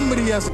somebody else.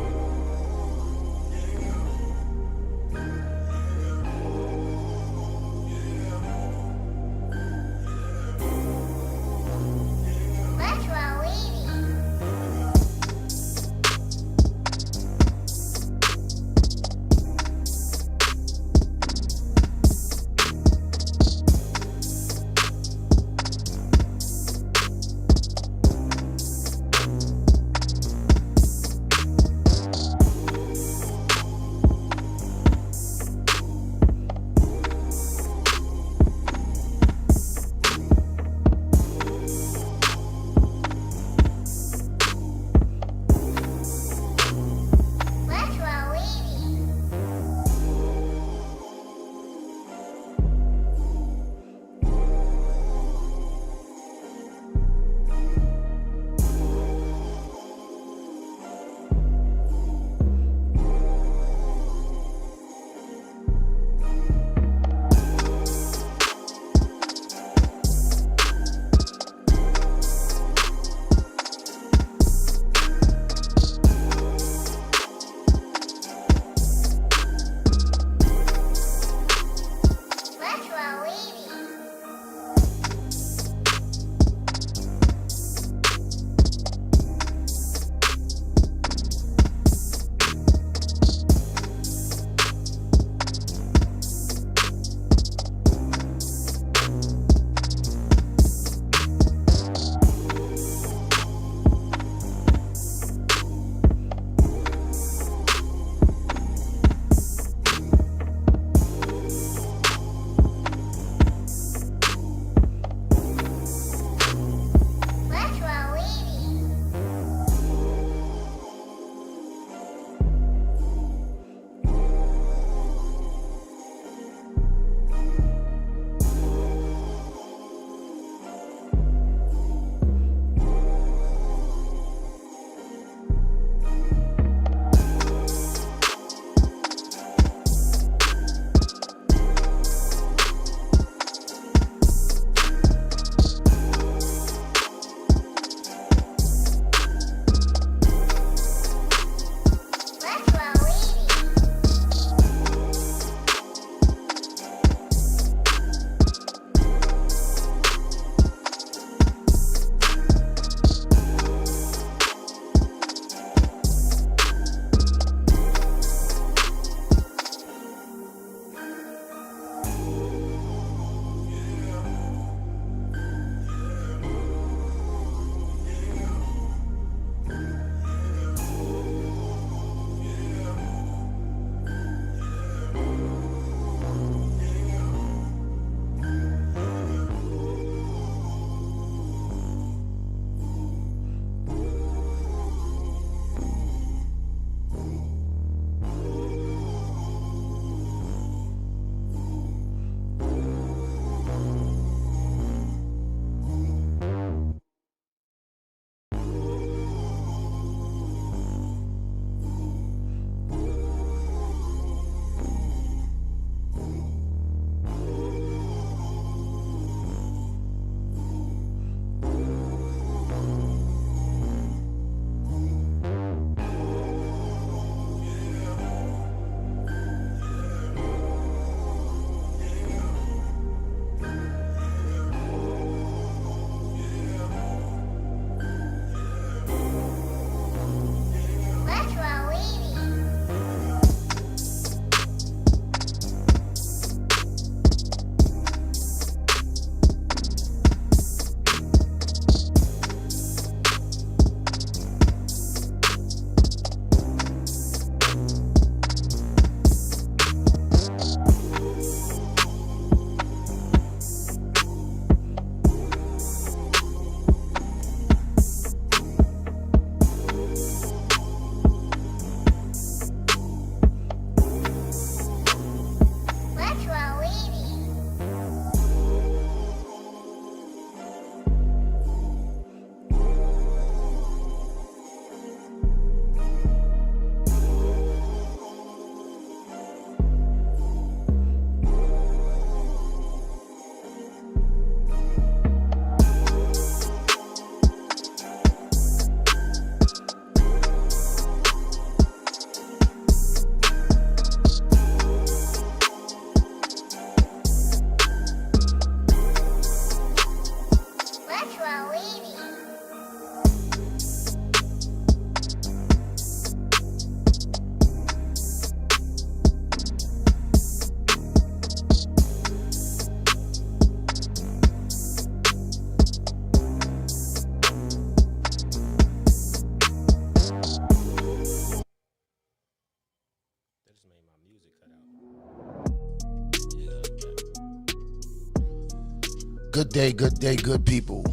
Good day, good people.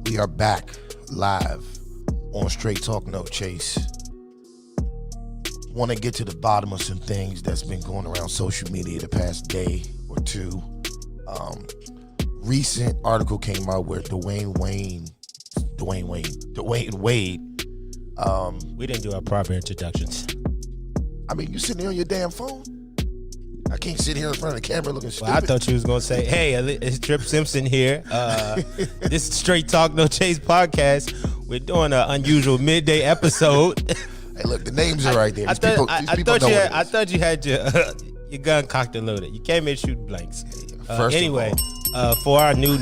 We are back live on Straight Talk No Chase. Want to get to the bottom of some things that's been going around social media the past day or two. Recent article came out where Dwayne Wade. We didn't do our proper introductions. I mean, you sitting here on your damn phone? I can't sit here in front of the camera looking stupid. Well, I thought you was gonna say, "Hey, it's Trip Simpson here. This is Straight Talk No Chase podcast. We're doing an unusual midday episode." Hey, look, the names are right there. I thought you had your gun cocked and loaded. You came in shooting blanks. Anyway, for our new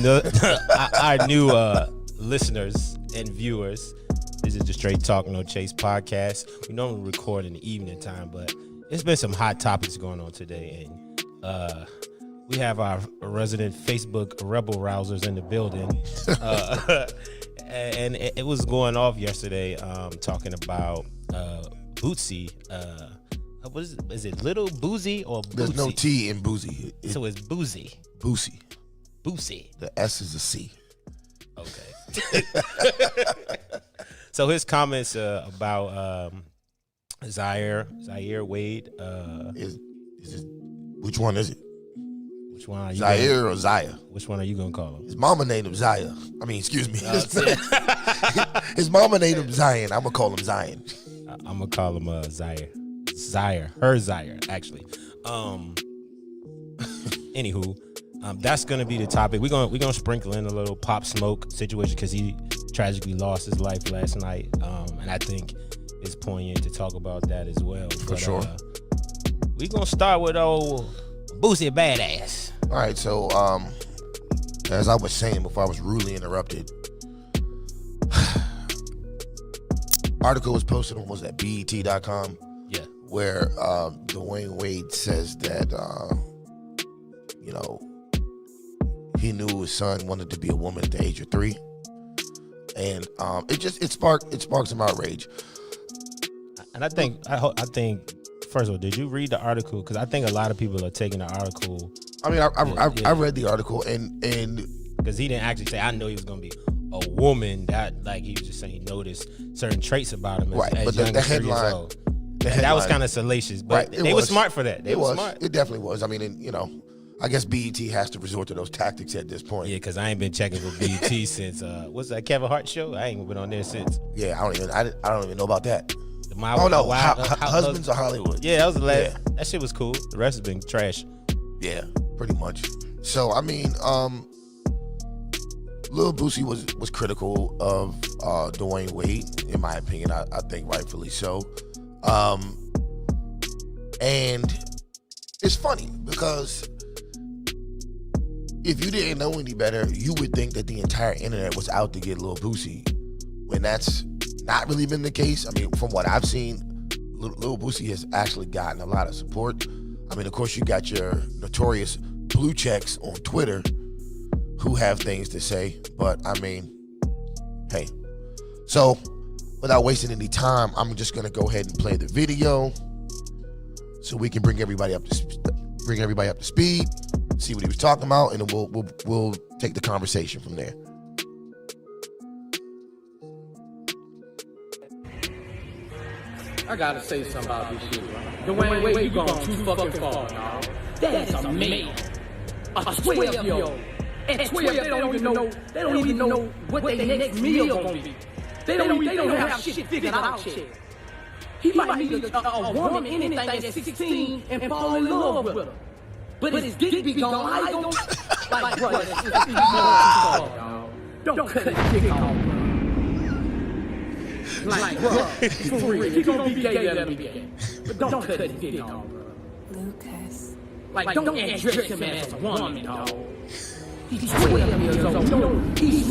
listeners and viewers, this is the Straight Talk No Chase podcast. We normally record in the evening time, but there's been some hot topics going on today, and we have our resident Facebook rebel rousers in the building. And it was going off yesterday, talking about Boosie. What is it Lil Boosie or Boosie? There's no T in Boosie. So it's Boosie. Boosie. The S is a C. Okay. So his comments about Zaire Wade. Which one is it? Which one are you? Zaire or Zaya? Which one are you gonna call him? His mama named him Zaya. I mean, excuse me. His mama named him Zion. I'm gonna call him Zion. I'm gonna call him Zaire. Her Zaire, actually. Anywho, that's gonna be the topic. We're gonna sprinkle in a little Pop Smoke situation because he tragically lost his life last night, and I think it's poignant to talk about that as well. For sure. We're gonna start with old Boosie Badass. All right, so as I was saying before I was rudely interrupted, article was posted on BET.com. Yeah, where Dwayne Wade says that he knew his son wanted to be a woman at the age of 3, and it sparked some outrage. And I think first of all, did you read the article? Because I think a lot of people are taking the article. I mean, I read the article and because he didn't actually say I know he was gonna be a woman. That like he was just saying he noticed certain traits about him as, right. as but young the as 3 headline, years old. That was kind of salacious, but right, they were smart for that. They were smart. It definitely was. I mean, I guess BET has to resort to those tactics at this point. Yeah, because I ain't been checking for BET since what's that Kevin Hart show? I ain't been on there since. Yeah, I don't even know about that. Husbands of Hollywood. Yeah, that was the last. Yeah. That shit was cool. The rest has been trash. Yeah, pretty much. So I mean, Lil Boosie was critical of Dwayne Wade, in my opinion. I think rightfully so. And it's funny because if you didn't know any better, you would think that the entire internet was out to get Lil Boosie, when that's not really been the case. I mean, from what I've seen, Lil Boosie has actually gotten a lot of support. I mean, of course, you got your notorious blue checks on Twitter who have things to say, but I mean, hey. So, without wasting any time, I'm just gonna go ahead and play the video so we can bring everybody up to speed, see what he was talking about, and then we'll take the conversation from there. I gotta say something about this shit, right? Dwayne Wade, you gone too fucking far, dog. That is a man. A 12-year-old. At 12, they don't even know what their next meal gonna be. They don't have shit figured out yet. He might meet a woman, anything at 16 and fall in love with her. But his dick be gone. I don't like, bro, that's too far, dog. Don't cut his dick off, bro. Like, bro, for real, if you gonna be gay, let him be gay. But don't cut his dick off, bro. Lucas. Like, don't address him as a woman, dog. He's 12 years old. No, he's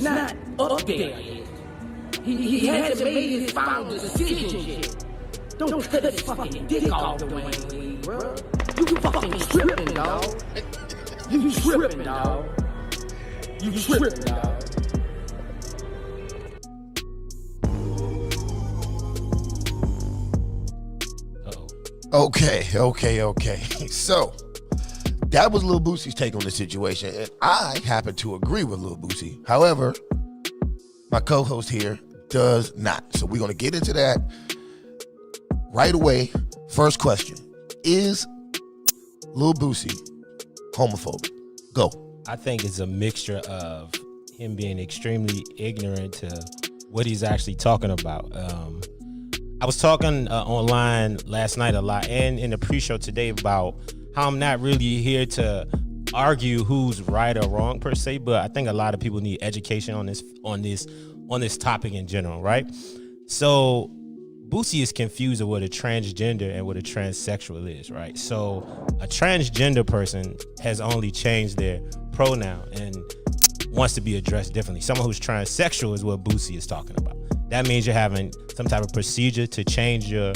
not up there yet. He hasn't made his final decision yet. Don't cut his fucking dick off, Dwayne Wade, bro. You fucking tripping, dog. You tripping, dog. Okay. So, that was Lil Boosie's take on the situation, and I happen to agree with Lil Boosie. However, my co-host here does not. So we're going to get into that right away. First question: is Lil Boosie homophobic? Go. I think it's a mixture of him being extremely ignorant to what he's actually talking about. I was talking online last night a lot and in the pre-show today about how I'm not really here to argue who's right or wrong per se, but I think a lot of people need education on this topic in general, right? So Boosie is confused of what a transgender and what a transsexual is, right? So a transgender person has only changed their pronoun and wants to be addressed differently. Someone who's transsexual is what Boosie is talking about. That means you're having some type of procedure to change your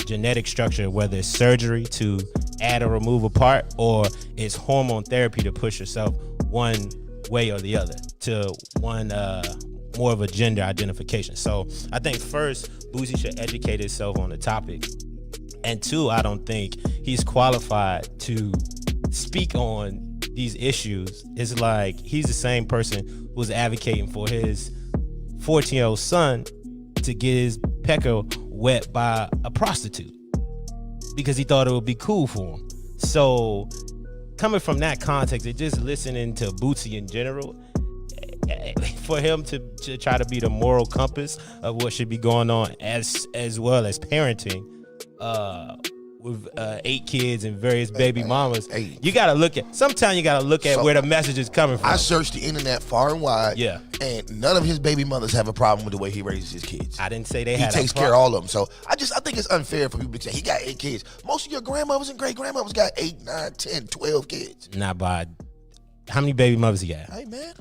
genetic structure, whether it's surgery to add or remove a part, or it's hormone therapy to push yourself one way or the other to one more of a gender identification. So I think first, Boosie should educate himself on the topic. And two, I don't think he's qualified to speak on these issues. It's like he's the same person who's advocating for his 14-year-old son to get his pecker wet by a prostitute because he thought it would be cool for him. So coming from that context and just listening to Boosie in general, for him to try to be the moral compass of what should be going on as well as parenting with 8 kids and various baby mamas, you gotta look at. Sometimes you gotta look at where the message is coming from. I searched the internet far and wide, and none of his baby mothers have a problem with the way he raises his kids. I didn't say they he had. He takes care of all of them. So I think it's unfair for people to say he got 8 kids. Most of your grandmothers and great grandmothers got 8, 9, 10, 12 kids. Not by how many baby mothers he got? Hey man.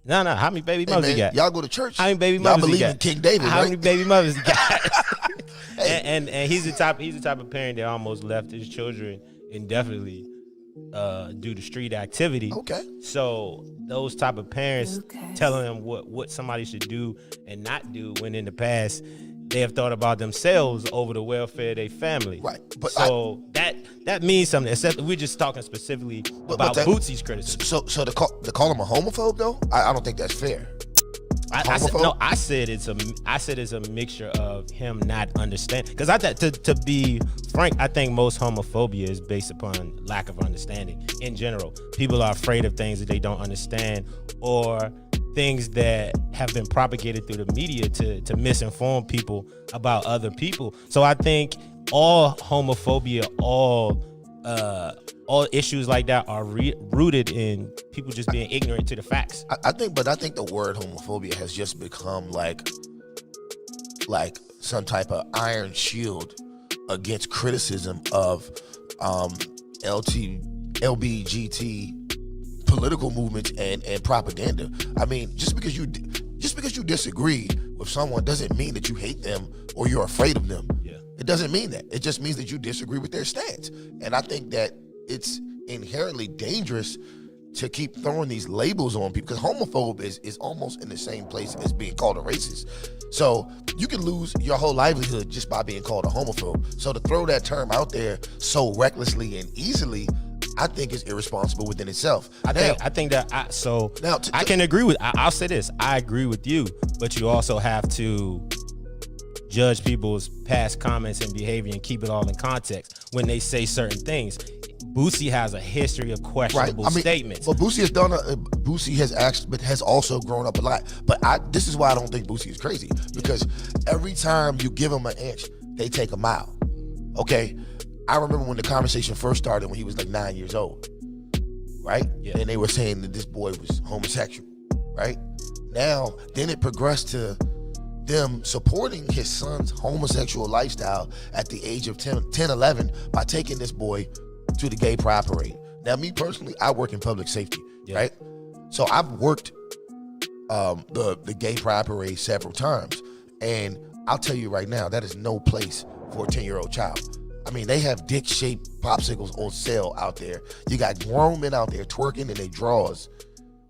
No. How many baby mothers he got? Y'all go to church. How many baby mothers he got? Y'all believe in King David, How right? many baby mothers he got? and he's the type of parent that almost left his children indefinitely due to street activity. Okay. So those type of parents telling them what somebody should do and not do, when in the past they have thought about themselves over the welfare of their family. Right. But so that means something. Except we're just talking specifically about Boosie's criticism. So to call him a homophobe though, I don't think that's fair. I said it's a mixture of him not understanding. Because to be frank, I think most homophobia is based upon lack of understanding in general. People are afraid of things that they don't understand, or things that have been propagated through the media to misinform people about other people. So I think all homophobia, all issues like that are rooted in people just being ignorant to the facts. I think the word homophobia has just become like some type of iron shield against criticism of LBGT political movements and propaganda. I mean, just because you disagree with someone doesn't mean that you hate them or you're afraid of them. Yeah. It doesn't mean that. It just means that you disagree with their stance. And I think that it's inherently dangerous to keep throwing these labels on people, because homophobe is almost in the same place as being called a racist. So you can lose your whole livelihood just by being called a homophobe. So to throw that term out there so recklessly and easily, I think is irresponsible within itself. I can agree with. I'll say this: I agree with you, but you also have to judge people's past comments and behavior and keep it all in context when they say certain things. Boosie has a history of questionable statements. But Boosie has also grown up a lot. But this is why I don't think Boosie is crazy, because every time you give him an inch, they take a mile. Okay. I remember when the conversation first started when he was like 9 years old, right? Yeah. And they were saying that this boy was homosexual, right? Now, then it progressed to them supporting his son's homosexual lifestyle at the age of 10, 11 by taking this boy to the gay pride parade. Now, me personally, I work in public safety, right? So I've worked the gay pride parade several times, and I'll tell you right now, that is no place for a 10-year-old child. I mean, they have dick-shaped popsicles on sale out there. You got grown men out there twerking in their drawers.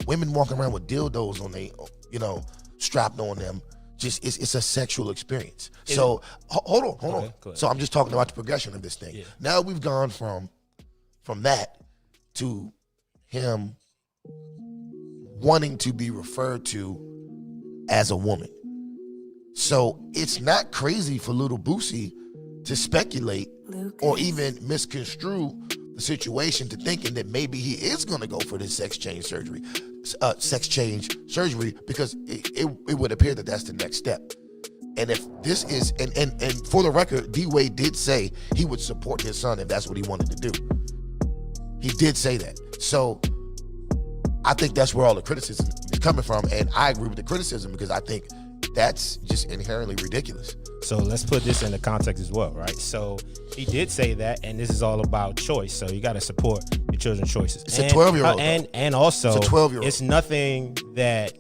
Women walking around with dildos on they, strapped on them. Just it's a sexual experience. So hold on. Go ahead. So I'm just talking about the progression of this thing. Yeah. Now we've gone from from that to him wanting to be referred to as a woman. So it's not crazy for Lil Boosie to speculate or even misconstrue the situation to thinking that maybe he is going to go for this sex change surgery, because it would appear that that's the next step. And if this is, and for the record, D-Wade did say he would support his son if that's what he wanted to do. He did say that. So I think that's where all the criticism is coming from. And I agree with the criticism because I think that's just inherently ridiculous. So let's put this into context as well, right? So he did say that, and this is all about choice. So you got to support your children's choices. It's a 12-year-old. And also, it's a 12-year-old. It's nothing that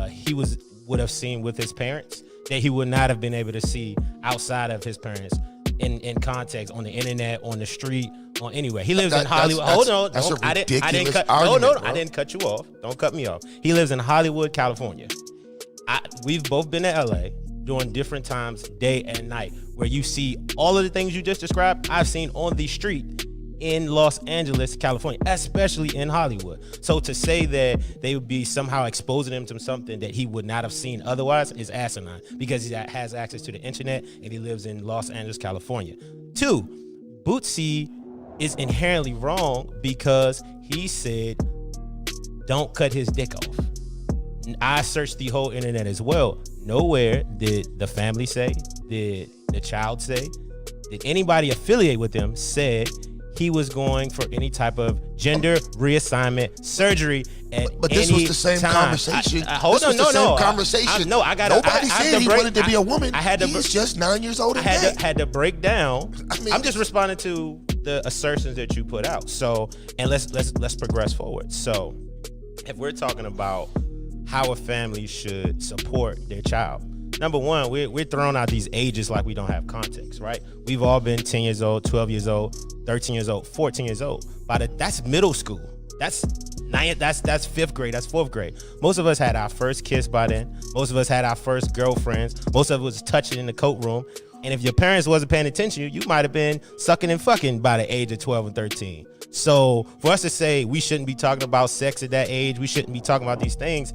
he would have seen with his parents that he would not have been able to see outside of his parents in context, on the internet, on the street, on anywhere. He lives in Hollywood. Hold on. I didn't cut. No, I didn't cut you off. Don't cut me off. He lives in Hollywood, California. We've both been to LA during different times, day and night, where you see all of the things you just described. I've seen on the street in Los Angeles, California, especially in Hollywood. So to say that they would be somehow exposing him to something that he would not have seen otherwise is asinine, because he has access to the internet and he lives in Los Angeles, California. 2, Boosie is inherently wrong because he said, don't cut his dick off. I searched the whole internet as well. Nowhere did the family say, did the child say, did anybody affiliate with him said he was going for any type of gender reassignment surgery at But this any was the same time. Conversation. Hold this on, was the no. same conversation. Nobody said he wanted to be a woman. He's just 9 years old. Had to break down. I I'm just responding to the assertions that you put out. So, and let's progress forward. So, if we're talking about how a family should support their child, number one, we're throwing out these ages like we don't have context, right? We've all been 10 years old, 12 years old, 13 years old, 14 years old. That's middle school. That's 5th grade. That's 4th grade. Most of us had our first kiss by then. Most of us had our first girlfriends. Most of us was touching in the coat room. And if your parents wasn't paying attention, you might have been sucking and fucking by the age of 12 and 13. So for us to say we shouldn't be talking about sex at that age, we shouldn't be talking about these things,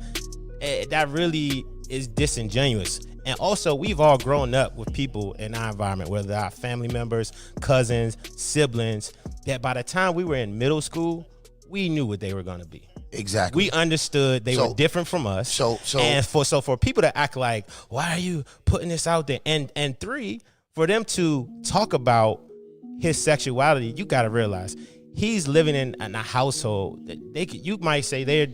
that really is disingenuous. And also, we've all grown up with people in our environment, whether our family members, cousins, siblings, that by the time we were in middle school, we knew what they were going to be. Exactly. We understood they were different from us. So for people to act like, why are you putting this out there? And 3, for them to talk about his sexuality, you got to realize he's living in a household that you might say they're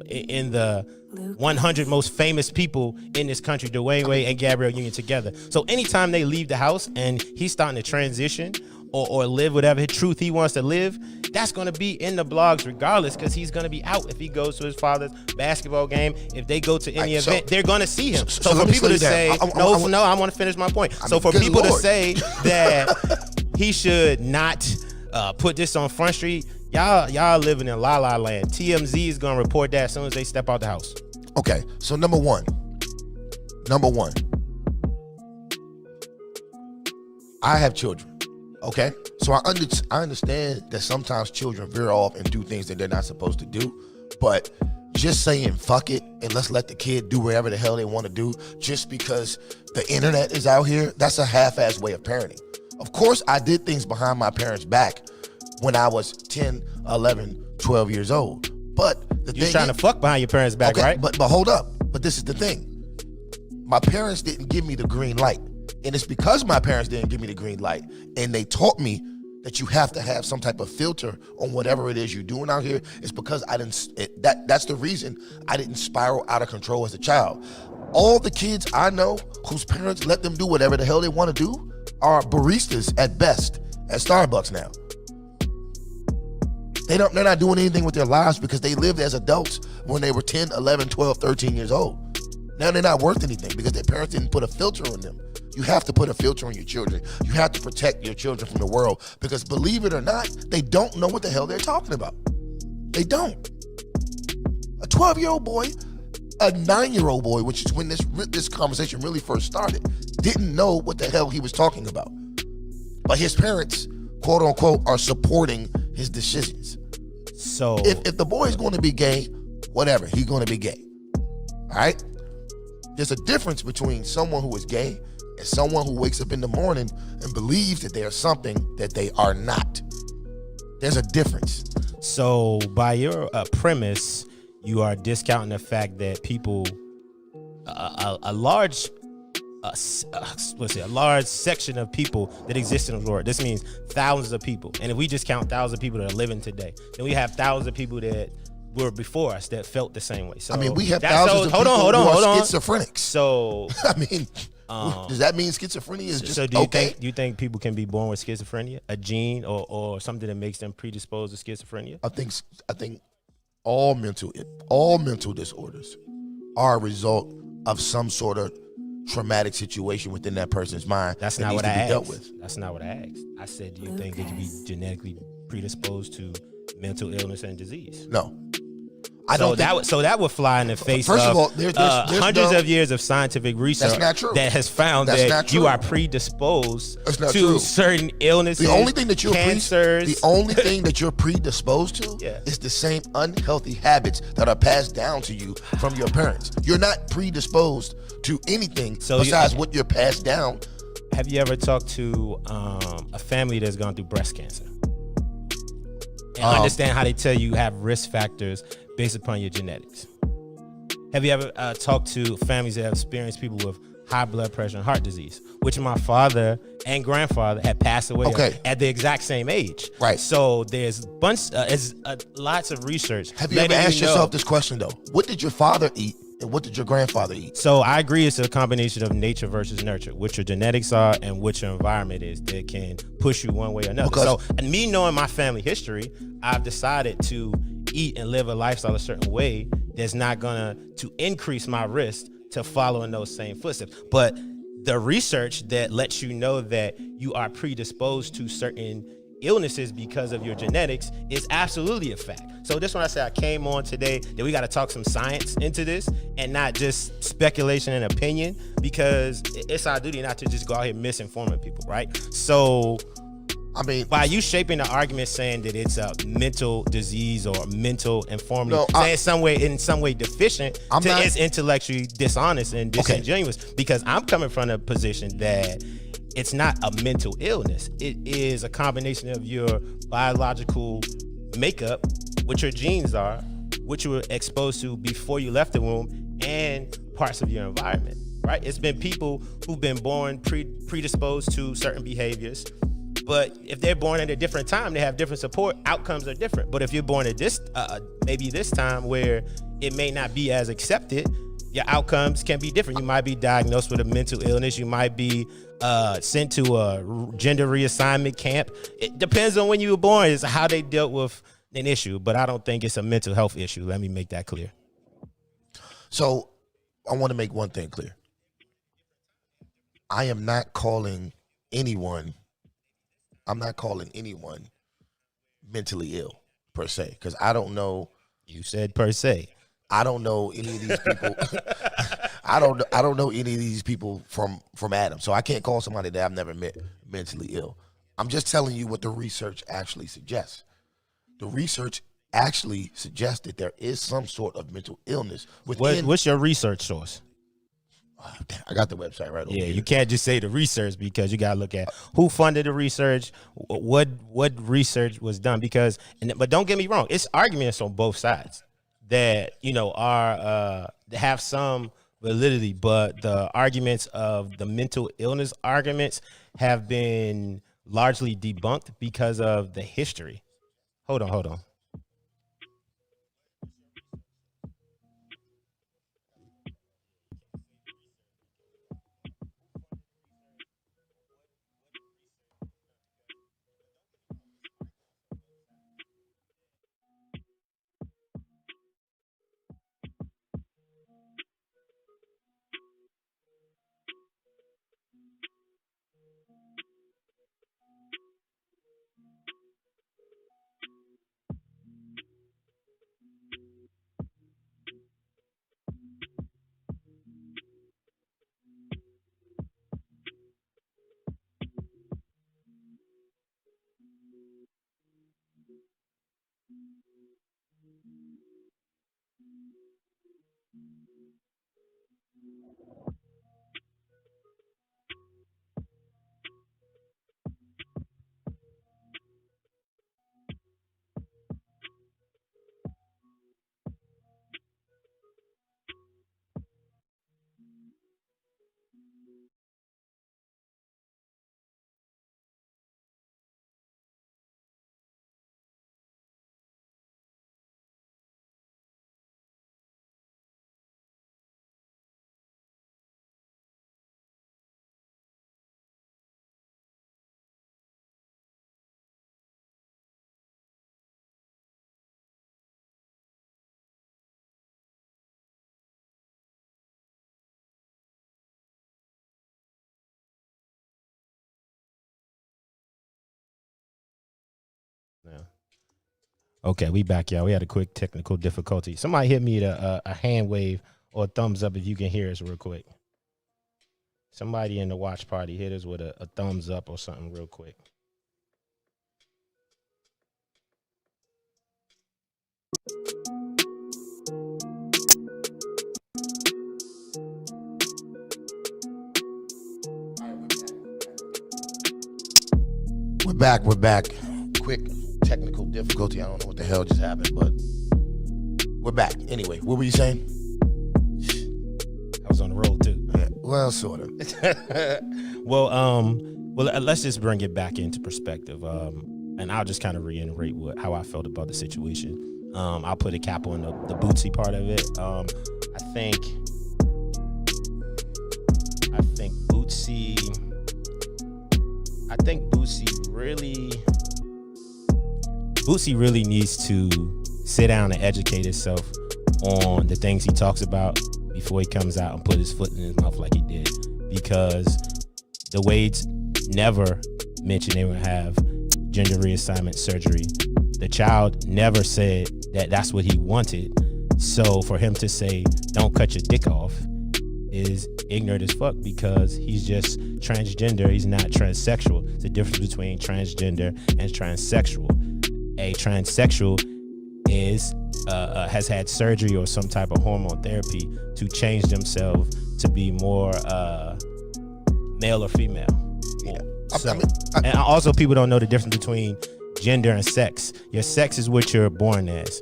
in the 100 most famous people in this country, Dwayne Wade and Gabrielle Union together. So anytime they leave the house and he's starting to transition or live whatever truth he wants to live, that's going to be in the blogs regardless, because he's going to be out if he goes to his father's basketball game. If they go to any event, they're going to see him. So for people to say, I want to finish my point. So for people to say that he should not put this on Front Street, y'all living in La La Land. TMZ is going to report that as soon as they step out the house. Okay, so number one, I have children. Okay, so I understand that sometimes children veer off and do things that they're not supposed to do, but just saying fuck it and let's let the kid do whatever the hell they want to do just because the internet is out here, that's a half-ass way of parenting. Of course, I did things behind my parents' back when I was 10, 11, 12 years old. But you're trying to fuck behind your parents' back, okay, right? But hold up. But this is the thing. My parents didn't give me the green light. And it's because my parents didn't give me the green light and they taught me that you have to have some type of filter on whatever it is you're doing out here. It's because that's the reason I didn't spiral out of control as a child. All the kids I know whose parents let them do whatever the hell they want to do are baristas at best at Starbucks now. They're not doing anything with their lives because they lived as adults when they were 10, 11, 12, 13 years old. Now they're not worth anything because their parents didn't put a filter on them. You have to put a filter on your children. You have to protect your children from the world because, believe it or not, they don't know what the hell they're talking about. They don't. A 12-year-old boy, a 9-year-old boy, which is when this conversation really first started, didn't know what the hell he was talking about. But his parents, quote unquote, are supporting his decisions. So If the boy's going to be gay, whatever, he's going to be gay. All right? There's a difference between someone who is gay and someone who wakes up in the morning and believes that they are something that they are not. There's a difference. So by your premise, you are discounting the fact that people, a large section of people that exist in the world. This means thousands of people. And if we just count thousands of people that are living today, then we have thousands of people that were before us that felt the same way. So I mean, we have thousands of people who are schizophrenics. So I mean, does that mean schizophrenia is just so do you okay? think, think people can be born with schizophrenia, a gene or something that makes them predisposed to schizophrenia? I think all mental disorders are a result of some sort of traumatic situation within that person's mind. That's that not needs what to I be asked. dealt with. That's not what I asked. I said, do you think they can be genetically predisposed to mental illness and disease? No. I don't think that would fly in the face First of of all, there's hundreds of years of scientific research not true. that has found That's that not true. you are predisposed That's not to true. certain illnesses, the only thing that cancers. the only thing that you're predisposed to Yeah. is the same unhealthy habits that are passed down to you from your parents. You're not predisposed to anything besides what you're passed down. Have you ever talked to a family that's gone through breast cancer and understand how they tell you have risk factors based upon your genetics? Have you ever talked to families that have experienced people with high blood pressure and heart disease, which my father and grandfather had passed away at the exact same age? Right. So there's lots of research. Have you ever asked yourself this question though? What did your father eat and what did your grandfather eat? So I agree it's a combination of nature versus nurture, what your genetics are and what your environment is that can push you one way or another. So and me knowing my family history, I've decided to eat and live a lifestyle a certain way that's not gonna to increase my risk to follow in those same footsteps. But the research that lets you know that you are predisposed to certain illnesses because of your genetics is absolutely a fact. So this one I said I came on today that we got to talk some science into this and not just speculation and opinion, because it's our duty not to just go out here misinforming people, right? So I mean, by you shaping the argument saying that it's a mental disease or mental infirmity, saying in some way deficient, it's intellectually dishonest and disingenuous, because I'm coming from a position that it's not a mental illness. It is a combination of your biological makeup, what your genes are, what you were exposed to before you left the womb, and parts of your environment, right? It's been people who've been born predisposed to certain behaviors, but if they're born at a different time, they have different support, outcomes are different. But if you're born at this, maybe this time where it may not be as accepted, your outcomes can be different. You might be diagnosed with a mental illness. You might be sent to a gender reassignment camp. It depends on when you were born. It's how they dealt with an issue, but I don't think it's a mental health issue. Let me make that clear. So I want to make one thing clear. I am not calling anyone mentally ill per se, because I don't know. You said per se. I don't know any of these people. I don't know any of these people from Adam, so I can't call somebody that I've never met mentally ill. I'm just telling you what the research actually suggests. The research actually suggests that there is some sort of mental illness within. What's your research source? I got the website right over here. You can't just say the research, because you gotta look at who funded the research, what research was done. But don't get me wrong, it's arguments on both sides that are have some validity, but the arguments of the mental illness arguments have been largely debunked because of the history. Hold on. Yeah. Okay, we back, y'all. We had a quick technical difficulty. Somebody hit me a hand wave or a thumbs up if you can hear us real quick. Somebody in the watch party hit us with a thumbs up or something real quick. We're back. Quick technical difficulty. I don't know what the hell just happened, but we're back. Anyway, what were you saying? I was on the roll too. Yeah, well, sort of. Well, let's just bring it back into perspective. And I'll just kind of reiterate how I felt about the situation. I'll put a cap on the Bootsy part of it. I think Bootsy really needs to sit down and educate himself on the things he talks about before he comes out and put his foot in his mouth like he did. Because the Wades never mentioned they would have gender reassignment surgery. The child never said that that's what he wanted. So for him to say, don't cut your dick off, is ignorant as fuck, because he's just transgender. He's not transsexual. It's the difference between transgender and transsexual. A transsexual has had surgery or some type of hormone therapy to change themselves to be more male or female. Yeah. So, and also people don't know the difference between gender and sex. Your sex is what you're born as,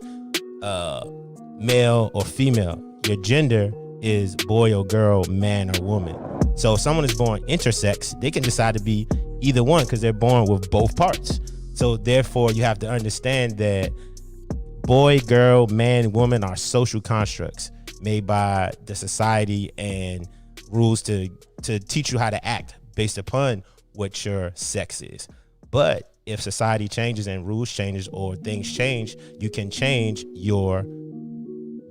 male or female. Your gender is boy or girl, man or woman. So if someone is born intersex, they can decide to be either one because they're born with both parts. So therefore, you have to understand that boy, girl, man, woman are social constructs made by the society and rules to teach you how to act based upon what your sex is. But if society changes and rules changes or things change, you can change your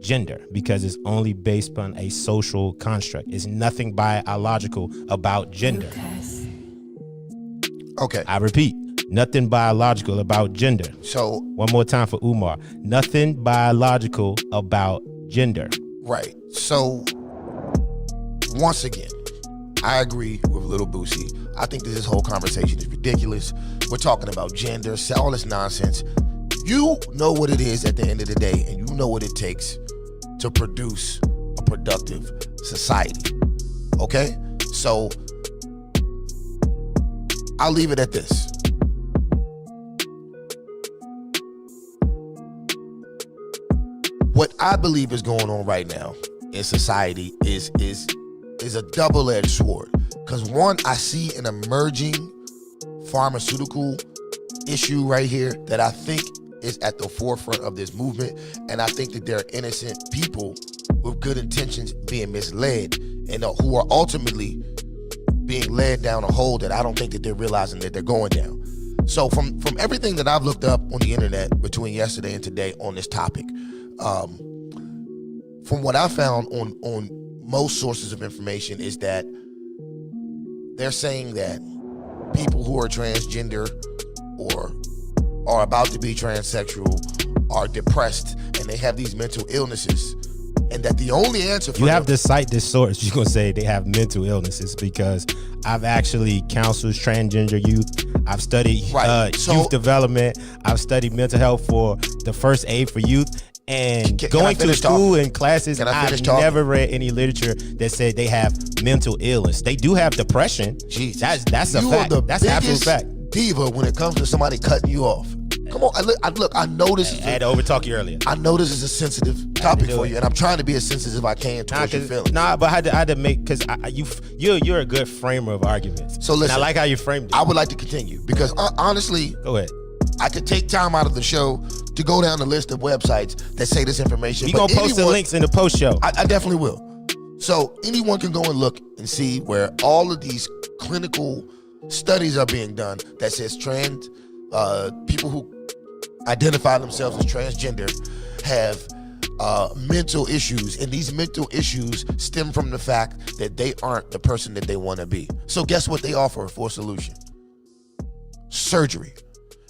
gender because it's only based on a social construct. It's nothing biological about gender. Okay. I repeat, nothing biological about gender. So one more time for Umar. Nothing biological about gender. Right. So once again, I agree with Lil Boosie. I think that this whole conversation is ridiculous. We're talking about gender, all this nonsense. You know what it is at the end of the day, and you know what it takes to produce a productive society. Okay? So I'll leave it at this. What I believe is going on right now in society is a double-edged sword. Because one, I see an emerging pharmaceutical issue right here that I think is at the forefront of this movement. And I think that there are innocent people with good intentions being misled and who are ultimately being led down a hole that I don't think that they're realizing that they're going down. So from everything that I've looked up on the internet between yesterday and today on this topic, from what I found on most sources of information is that they're saying that people who are transgender or are about to be transsexual are depressed and they have these mental illnesses and that the only answer for you have to cite this source. You're gonna say they have mental illnesses because I've actually counseled transgender youth. I've studied youth development. I've studied mental health for the first aid for youth. And going to school and classes, I've never read any literature that said they have mental illness. They do have depression. Jesus. That's a fact. That's an absolute fact. Diva when it comes to somebody cutting you off. Come on, I know this is. I had to overtalk you earlier. I know this is a sensitive topic for you, and I'm trying to be as sensitive as I can towards your feelings. But I had to make, because you're a good framer of arguments. So listen, and I like how you framed it. I would like to continue because honestly, go ahead. I could take time out of the show to go down the list of websites that say this information. We're gonna post the links in the post show. I definitely will. So anyone can go and look and see where all of these clinical studies are being done that says trans people who identify themselves as transgender have mental issues, and these mental issues stem from the fact that they aren't the person that they want to be. So guess what they offer for a solution? Surgery.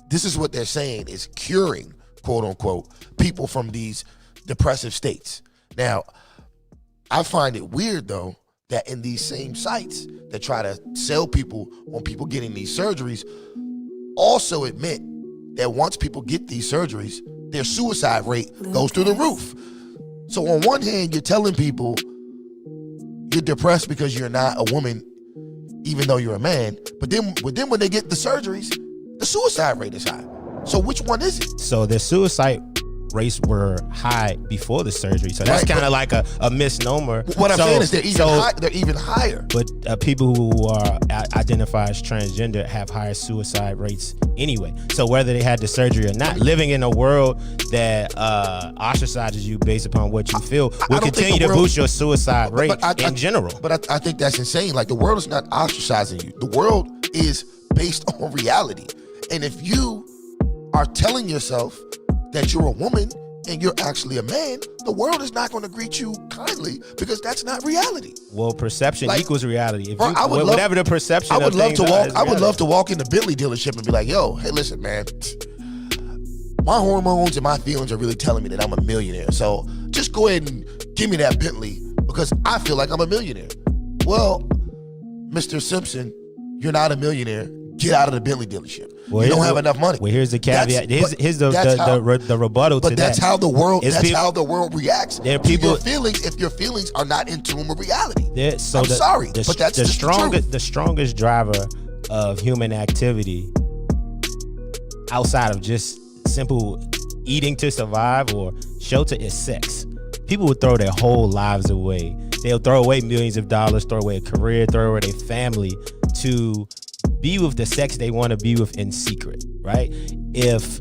This is what they're saying is curing, quote unquote, people from these depressive states. Now, I find it weird though that in these same sites that try to sell people on people getting these surgeries also admit that once people get these surgeries, their suicide rate goes through the roof. So on one hand, you're telling people you're depressed because you're not a woman, even though you're a man. But then when they get the surgeries, the suicide rate is high. So which one is it? So the suicide rates were high before the surgery. So that's kind of like a misnomer. What I'm saying is they're even higher. But people who are identified as transgender have higher suicide rates anyway. So whether they had the surgery or not, living in a world that ostracizes you based upon what you feel will continue to boost your suicide rate in general. But I think that's insane. Like, the world is not ostracizing you. The world is based on reality. And if you are telling yourself that you're a woman and you're actually a man, the world is not going to greet you kindly because that's not reality. Well, perception equals reality. If I would whatever the perception, I would love to walk. I would love to reality. walk in the Bentley dealership and be like, "Yo, hey, listen, man, my hormones and my feelings are really telling me that I'm a millionaire. So just go ahead and give me that Bentley because I feel like I'm a millionaire." Well, Mr. Simpson, you're not a millionaire. Get out of the Bentley dealership. Well, you don't have enough money. Well, here's the caveat. Here's the rebuttal to that. But that's how the world. How the world reacts. There are people. If your feelings are not in tune with reality. I'm sorry, but that's the strongest. The strongest driver of human activity, outside of just simple eating to survive or shelter, is sex. People would throw their whole lives away. They'll throw away millions of dollars, throw away a career, throw away their family to be with the sex they want to be with in secret, right? If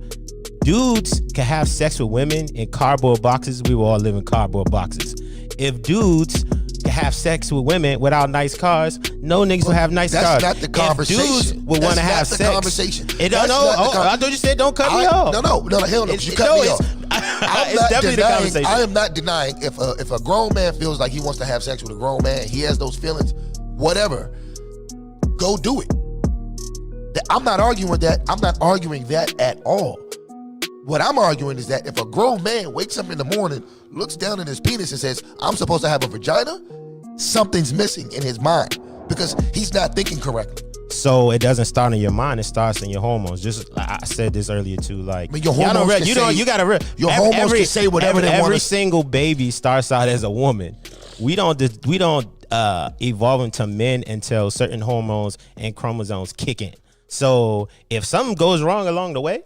dudes can have sex with women in cardboard boxes, we will all live in cardboard boxes. If dudes can have sex with women without nice cars, no niggas will have nice cars. That's not the conversation. If dudes would want to have sex. That's the conversation. I thought you said don't cut me off. No, hell no. You cut me off. It's definitely the conversation. I am not denying if a grown man feels like he wants to have sex with a grown man, he has those feelings, whatever, go do it. I'm not arguing that. I'm not arguing that at all. What I'm arguing is that if a grown man wakes up in the morning, looks down at his penis and says, "I'm supposed to have a vagina," something's missing in his mind because he's not thinking correctly. So it doesn't start in your mind; it starts in your hormones. Just like I said this earlier too. Like, I mean, your hormones your hormones can say whatever they want. Every single baby starts out as a woman. We don't evolve into men until certain hormones and chromosomes kick in. So if something goes wrong along the way,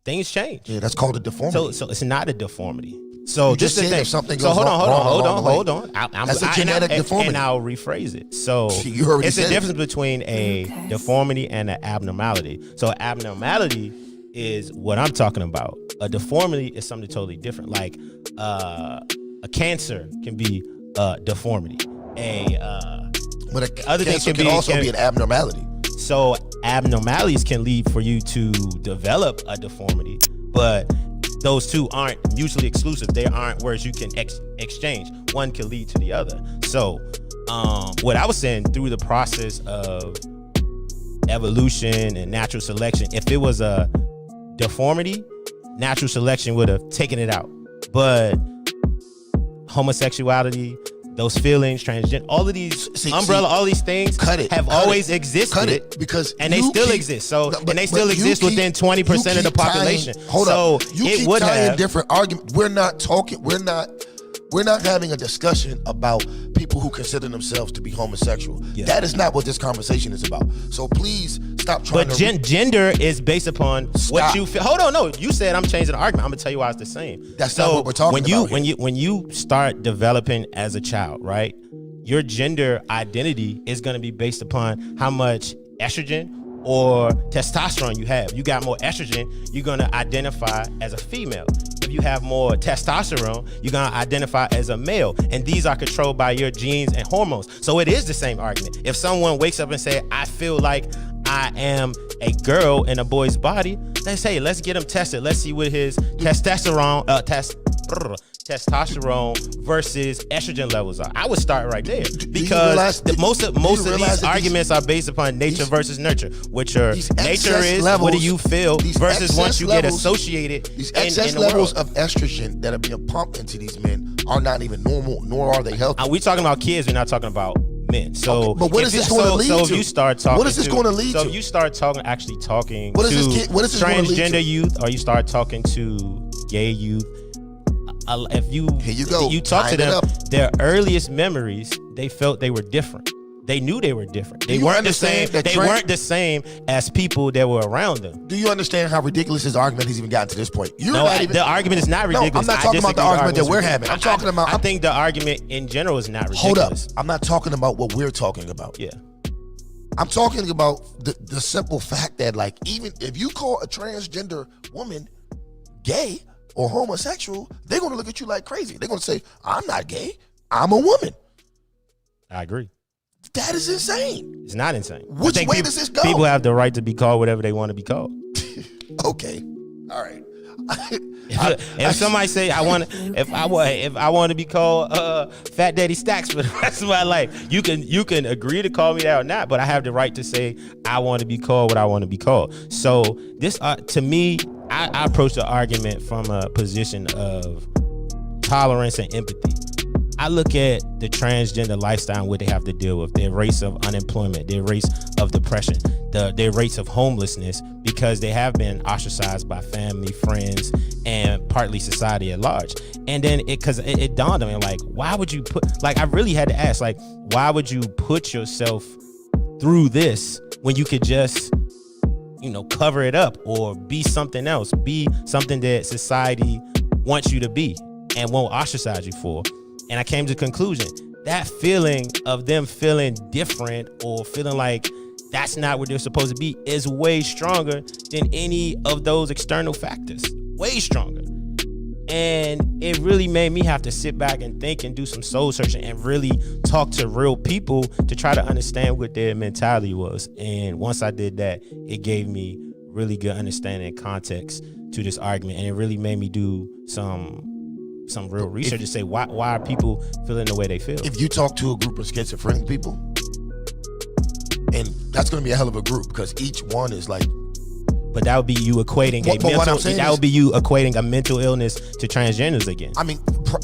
things change. Yeah, that's called a deformity. So it's not a deformity. So you just said thing. If something so goes hold on. That's a genetic deformity. And I'll rephrase it. So it's the difference between a deformity and an abnormality. So abnormality is what I'm talking about. A deformity is something totally different. Like a cancer can be a deformity. But other things can also be an abnormality. So abnormalities can lead for you to develop a deformity, but those two aren't mutually exclusive. They aren't words you can exchange. One can lead to the other. So what I was saying, through the process of evolution and natural selection, if it was a deformity, natural selection would have taken it out. But homosexuality, those feelings, transgender, all of these all these things have always existed. Because and they still exist. So and they still exist within 20% of the population. You keep tying different arguments. We're not having a discussion about people who consider themselves to be homosexual. Yeah. That is not what this conversation is about. So please stop trying to... But gender is based upon what you feel. Hold on, no. You said I'm changing the argument. I'm going to tell you why it's the same. That's not what we're talking about When you start developing as a child, right, your gender identity is going to be based upon how much estrogen or testosterone you have. You got more estrogen, you're going to identify as a female. If you have more testosterone, you're going to identify as a male. And these are controlled by your genes and hormones. So it is the same argument. If someone wakes up and say, I feel like I am a girl in a boy's body, let's say, let's get him tested. Let's see what his testosterone versus estrogen levels are. I would start right there because most of these arguments are based upon nature versus nurture, which are nature is what do you feel versus once you get associated. These excess levels of estrogen that are being pumped into these men are not even normal, nor are they healthy. We're talking about kids. We're not talking about men. So, but what is this going to lead to? So if you start talking, what is this going to lead to? So if you start talking to transgender youth, or you start talking to gay youth. If you talk to them, their earliest memories, they felt they were different. They knew they were different. They weren't the same. They weren't the same as people that were around them. Do you understand how ridiculous this argument has even gotten to this point? The argument is not ridiculous. No, I'm not talking about the argument that we're having. I'm talking about. I think the argument in general is not ridiculous. Hold up. I'm not talking about what we're talking about. Yeah. I'm talking about the simple fact that, like, even if you call a transgender woman gay or homosexual, they're going to look at you like crazy. They're going to say, I'm not gay. I'm a woman. I agree. That is insane. It's not insane. Which way does this go? People have the right to be called whatever they want to be called. Okay. All right. If somebody say if I want to be called Fat Daddy Stacks for the rest of my life, you can agree to call me that or not, but I have the right to say I want to be called what I want to be called. So this to me, I approach the argument from a position of tolerance and empathy. I look at the transgender lifestyle and what they have to deal with, their rates of unemployment, their rates of depression, their rates of homelessness, because they have been ostracized by family, friends, and partly society at large. And then it dawned on me, like, why would you I really had to ask, like, why would you put yourself through this when you could just, cover it up or be something else, be something that society wants you to be and won't ostracize you for? And I came to the conclusion, that feeling of them feeling different or feeling like that's not what they're supposed to be is way stronger than any of those external factors. Way stronger. And it really made me have to sit back and think and do some soul searching and really talk to real people to try to understand what their mentality was. And once I did that, it gave me really good understanding and context to this argument. And it really made me do some real research to say why are people feeling the way they feel. If you talk to a group of schizophrenic people, and that's going to be a hell of a group because each one is like. But that would be you equating a mental illness to transgenders again. I mean,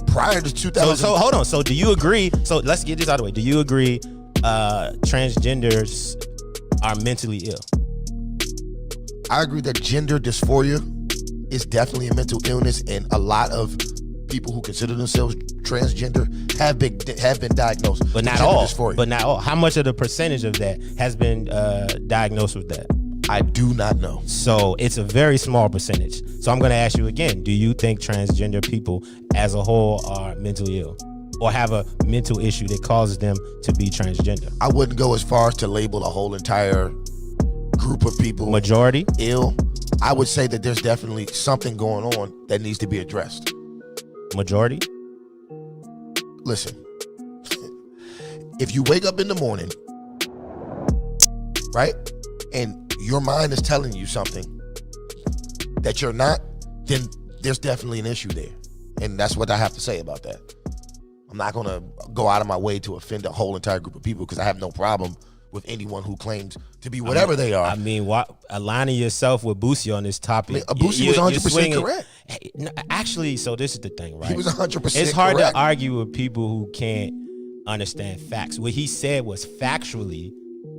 prior to 2000. So hold on. So do you agree? So let's get this out of the way. Do you agree transgenders are mentally ill? I agree that gender dysphoria is definitely a mental illness, and a lot of people who consider themselves transgender have been diagnosed, but not all. Dysphoria. But not all. How much of the percentage of that has been diagnosed with that? I do not know. So it's a very small percentage. So I'm going to ask you again: do you think transgender people, as a whole, are mentally ill, or have a mental issue that causes them to be transgender? I wouldn't go as far as to label a whole entire group of people majority ill. I would say that there's definitely something going on that needs to be addressed. Majority? Listen, if you wake up in the morning, right, and your mind is telling you something that you're not, then there's definitely an issue there. And that's what I have to say about that. I'm not going to go out of my way to offend a whole entire group of people because I have no problem with anyone who claims to be whatever they are. I mean, aligning yourself with Boosie on this topic. Boosie was 100% correct. Hey, no, actually, so this is the thing, right? He was 100% It's hard correct. to argue with people who can't understand facts. What he said was factually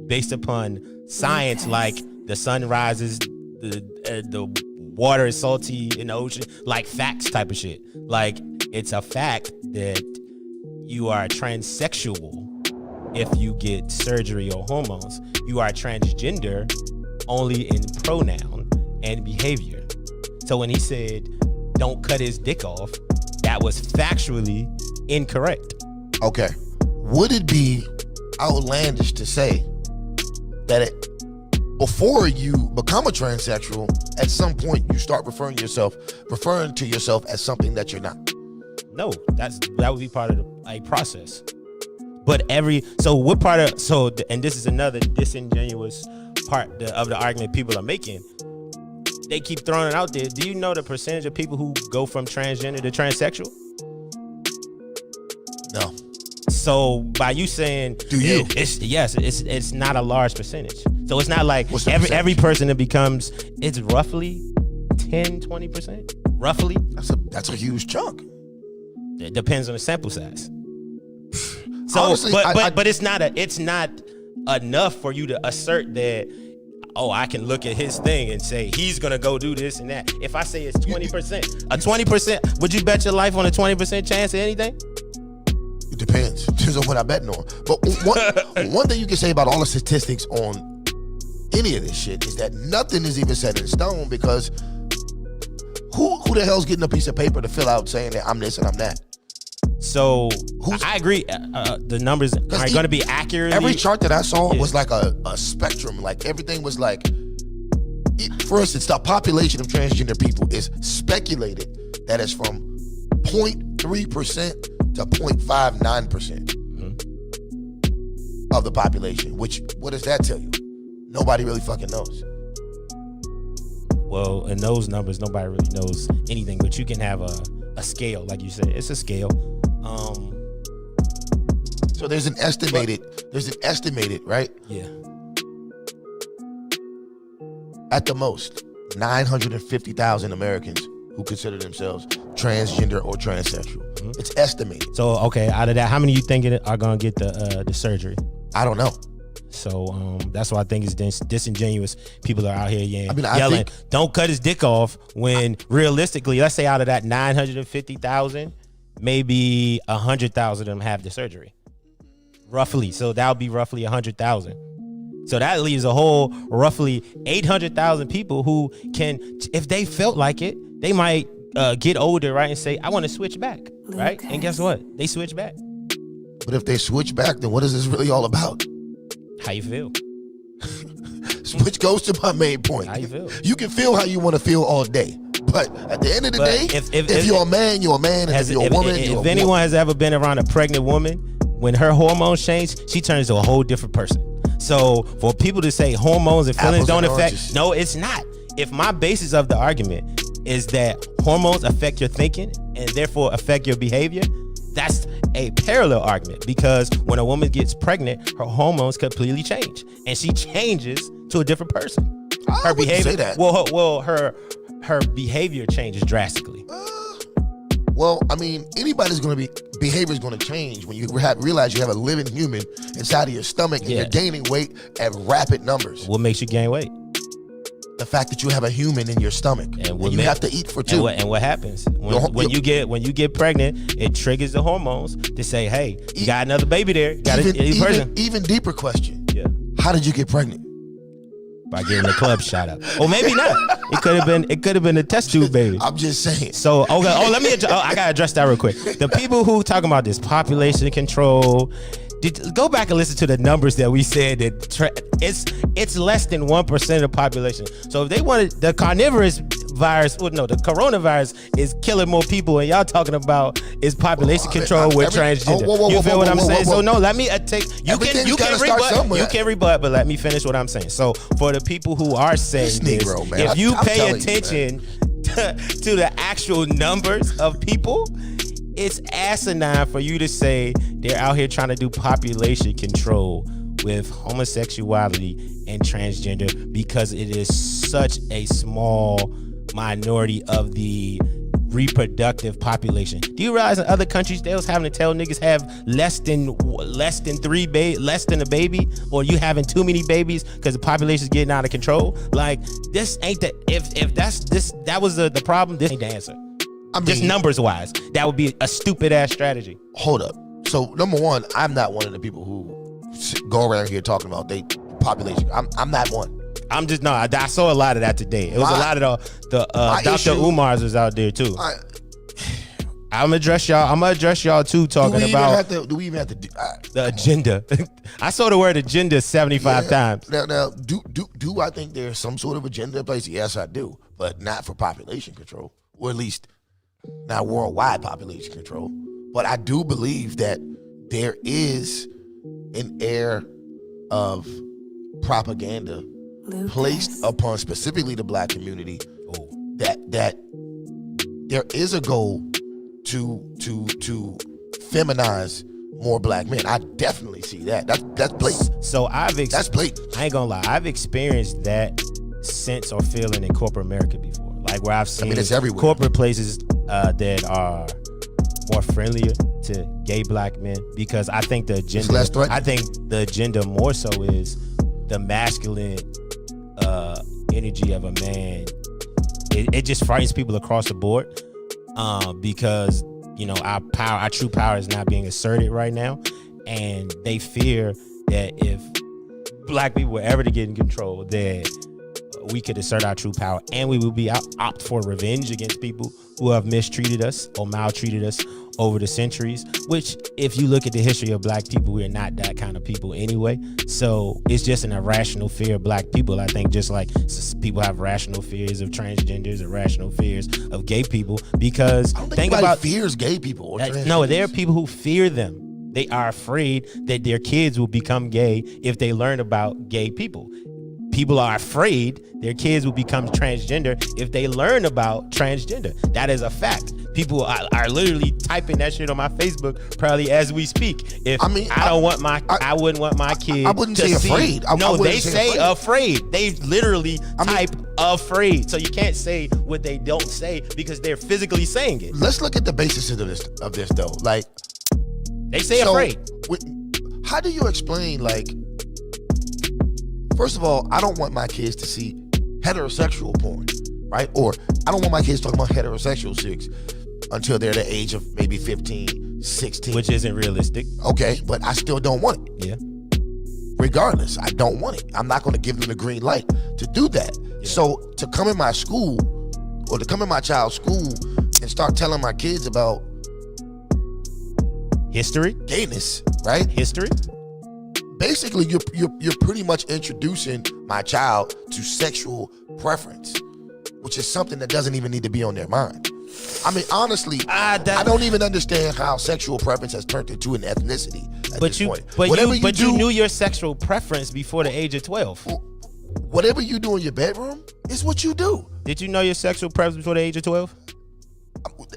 based upon science, like the sun rises, the water is salty in the ocean, like facts type of shit. Like, it's a fact that you are transsexual if you get surgery or hormones. You are transgender only in pronoun and behavior. So when he said don't cut his dick off, that was factually incorrect. Okay. Would it be outlandish to say that before you become a transsexual, at some point you start referring to yourself as something that you're not? No, that would be part of a process. But and this is another disingenuous part of the argument people are making. They keep throwing it out there. Do you know the percentage of people who go from transgender to transsexual? No. So by you saying, do you? It's not a large percentage. So it's not like every person that becomes, it's roughly 10-20%. Roughly. That's a huge chunk. It depends on the sample size. So, honestly, but it's not enough for you to assert that. Oh, I can look at his thing and say he's gonna go do this and that. If I say it's 20%, a 20%, would you bet your life on a 20% chance of anything? It depends. Depends on what I'm betting on. But one thing you can say about all the statistics on any of this shit is that nothing is even set in stone, because who the hell's getting a piece of paper to fill out saying that I'm this and I'm that? So I agree. The numbers aren't going to be accurate. Every chart that I saw was like a spectrum. Like everything was like, for instance, the population of transgender people is speculated that it's from 0.3% to 0.59% of the population. Which, what does that tell you? Nobody really fucking knows. Well, in those numbers, nobody really knows anything. But you can have a scale, like you said. It's a scale. So there's an estimated, right? Yeah. At the most, 950,000 Americans who consider themselves transgender or transsexual. Mm-hmm. It's estimated. So, okay, out of that, how many you think are going to get the surgery? I don't know. So that's why I think it's disingenuous. People are out here yelling, think, don't cut his dick off, when realistically, let's say out of that 950,000, maybe 100,000 of them have the surgery. Roughly. So that would be roughly 100,000. So that leaves a whole roughly 800,000 people who can, if they felt like it, they might get older, right, and say, I want to switch back, right? Okay. And guess what? They switch back. But if they switch back, then what is this really all about? How you feel? Which goes to my main point. How you feel? You can feel how you want to feel all day. But at the end of the day, if you're a man, you're a man. And if you're a woman, you're a woman. If anyone has ever been around a pregnant woman, when her hormones change, she turns into a whole different person. So for people to say hormones and feelings don't affect, no, it's not. If my basis of the argument is that hormones affect your thinking and therefore affect your behavior, that's a parallel argument, because when a woman gets pregnant, her hormones completely change and she changes to a different person. Her behavior, say that. Well, her behavior changes drastically. Well, I mean, behavior is going to change when you realize you have a living human inside of your stomach and you're gaining weight at rapid numbers. What makes you gain weight? The fact that you have a human in your stomach and you have to eat for two. And what happens when you get pregnant? It triggers the hormones to say, "Hey, you got another baby there." Even deeper question. Yeah. How did you get pregnant? By getting the club shot up. Or maybe not. It could have been a test tube baby. I'm just saying. So I gotta address that real quick. The people who talking about this population control, go back and listen to the numbers that we said that it's less than 1% of the population. So if they wanted the coronavirus is killing more people, and y'all talking about is population control with transgender. You feel what I'm saying? So no, let me take. You can rebut, but let me finish what I'm saying. So for the people who are saying this, if you pay attention to the actual numbers of people, it's asinine for you to say they're out here trying to do population control with homosexuality and transgender because it is such a small minority of the reproductive population. Do you realize in other countries they was having to tell niggas have less than a baby, or you having too many babies because the population's getting out of control? Like, this ain't the if that was the problem, this ain't the answer. I mean, just numbers wise, that would be a stupid ass strategy. Hold up. So number one, I'm not one of the people who go around here talking about they population. I'm not one. I'm just I saw a lot of that today. It was a lot of the Dr. Umars was out there too. I'm gonna address y'all too, talking about. Do we even have to do the agenda? I saw the word agenda 75 times. Now, do I think there's some sort of agenda in place? Yes, I do, but not for population control, or at least not worldwide population control. But I do believe that there is an air of propaganda placed upon specifically the black community that there is a goal to feminize more black men. I definitely see that. That's blatant. So that's blatant. I ain't gonna lie. I've experienced that sense or feeling in corporate America before. Like where I've seen it's everywhere. Corporate places that are more friendlier to gay black men, because I think the agenda more so is the masculine energy of a man. It just frightens people across the board because our true power is not being asserted right now, and they fear that if black people were ever to get in control, that we could assert our true power and we will be opt for revenge against people who have mistreated us or maltreated us over the centuries, which if you look at the history of black people, we're not that kind of people anyway. So it's just an irrational fear of black people. I think just like people have rational fears of transgenders, irrational fears of gay people, because I don't think anybody fears gay people or transgenders. No, there are people who fear them. They are afraid that their kids will become gay if they learn about gay people. People are afraid their kids will become transgender if they learn about transgender. That is a fact. People are literally typing that shit on my Facebook probably as we speak. I wouldn't want my kids. I wouldn't say afraid. They say afraid. They literally type afraid. So you can't say what they don't say because they're physically saying it. Let's look at the basis of this though. Like, they say afraid. How do you explain, like, first of all, I don't want my kids to see heterosexual porn, right? Or I don't want my kids talking about heterosexual sex until they're the age of maybe 15, 16. Which isn't realistic. Okay, but I still don't want it. Yeah. Regardless, I don't want it. I'm not going to give them the green light to do that. Yeah. So to come in my school or to come in my child's school and start telling my kids about history, gayness, right? History. Basically, you're pretty much introducing my child to sexual preference, which is something that doesn't even need to be on their mind. I mean, honestly, I don't even understand how sexual preference has turned into an ethnicity at this point. But you knew your sexual preference before the age of 12. Whatever you do in your bedroom is what you do. Did you know your sexual preference before the age of 12?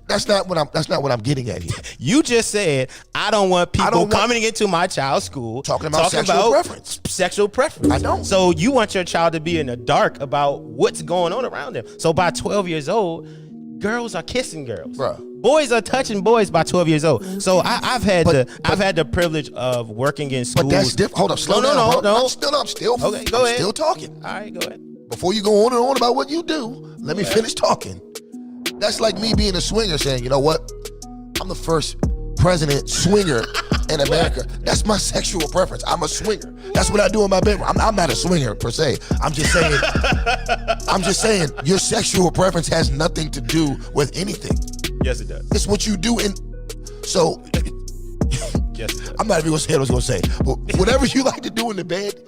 That's not what I'm getting at here. You just said I don't want people coming into my child's school talking about sexual preference. Sexual preference. I don't. So you want your child to be in the dark about what's going on around them. So by 12 years old, girls are kissing girls. Bruh. Boys are touching boys by 12 years old. So I've had the privilege of working in schools. But that's different. Hold up, slow down. No. I'm still. Okay, go ahead. Still talking. All right, go ahead. Before you go on and on about what you do, let me finish talking. That's like me being a swinger saying, you know what? I'm the first president swinger in America. That's my sexual preference. I'm a swinger. That's what I do in my bedroom. I'm not a swinger per se. I'm just saying your sexual preference has nothing to do with anything. Yes, it does. It's what you do. So yes, I'm not even gonna say what I was gonna say. But whatever you like to do in the bed,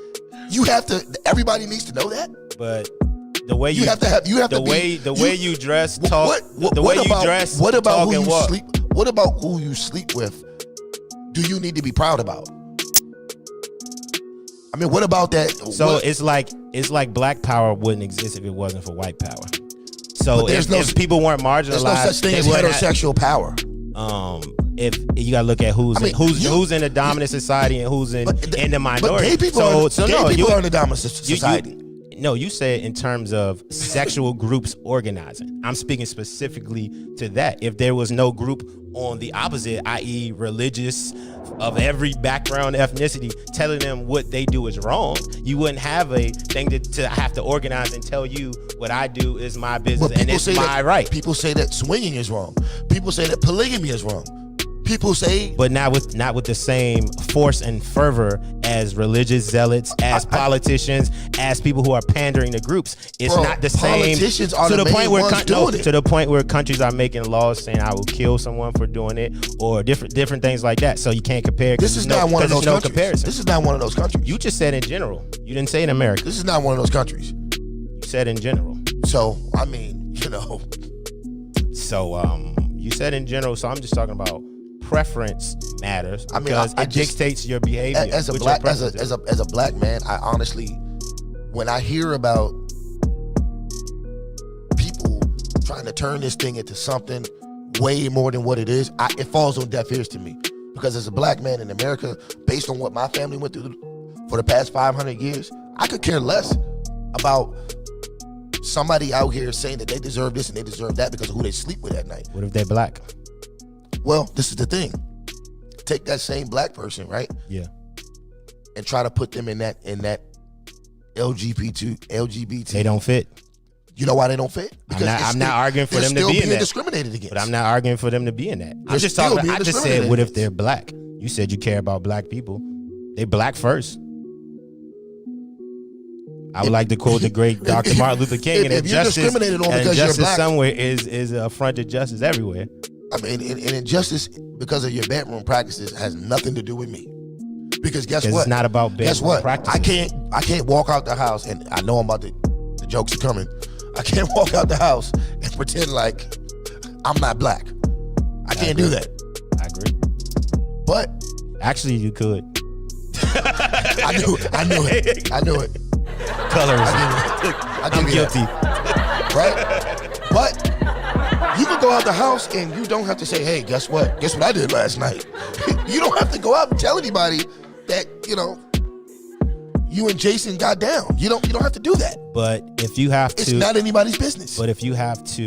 you have to. Everybody needs to know that. But the way you way you dress, talk, what about who you sleep? What about who you sleep with? Do you need to be proud about? I mean, what about that? So it's like black power wouldn't exist if it wasn't for white power. So if people weren't marginalized, there's no such thing as heterosexual power. if you gotta look at who's in the dominant society and who's in the minority. But gay people are in the dominant society. No, you said in terms of sexual groups organizing. I'm speaking specifically to that. If there was no group on the opposite, i.e. religious, of every background, ethnicity, telling them what they do is wrong, you wouldn't have a thing to have to organize and tell you what I do is my business and it's my right. People say that swinging is wrong. People say that polygamy is wrong. People say, but not with the same force and fervor as religious zealots, as politicians, as people who are pandering to groups. It's not the same. Politicians are the main ones doing it. To the point where countries are making laws saying I will kill someone for doing it, or different things like that. So you can't compare. This is not one of those countries. Comparison. This is not one of those countries. You just said in general. You didn't say in America. This is not one of those countries. You said in general. So I mean, you know. So you said in general. So I'm just talking about. Preference matters because it dictates your behavior. As a black man, I honestly, when I hear about people trying to turn this thing into something way more than what it is, it falls on deaf ears to me. Because as a black man in America, based on what my family went through for the past 500 years, I could care less about somebody out here saying that they deserve this and they deserve that because of who they sleep with at night. What if they're black? Well, this is the thing. Take that same black person, right? Yeah. And try to put them in that LGBT. They don't fit. You know why they don't fit? Because I'm not arguing for them to be in that. Discriminated against. But I'm not arguing for them to be in that. I just said, what if they're black? You said you care about black people. They black first. I would like to quote the great Dr. Martin Luther King, and injustice somewhere is an affront to justice everywhere. I mean, and injustice because of your bedroom practices has nothing to do with me. Because guess what? It's not about bedroom practices. I can't walk out the house, and I know the jokes are coming. I can't walk out the house and pretend like I'm not black. I can't do that. I agree. But actually, you could. I knew it. Colorism. I'm guilty. Right? But you can go out the house and you don't have to say, hey, guess what? Guess what I did last night? You don't have to go out and tell anybody that, you and Jason got down. You don't have to do that. But if you have to, it's not anybody's business. But if you have to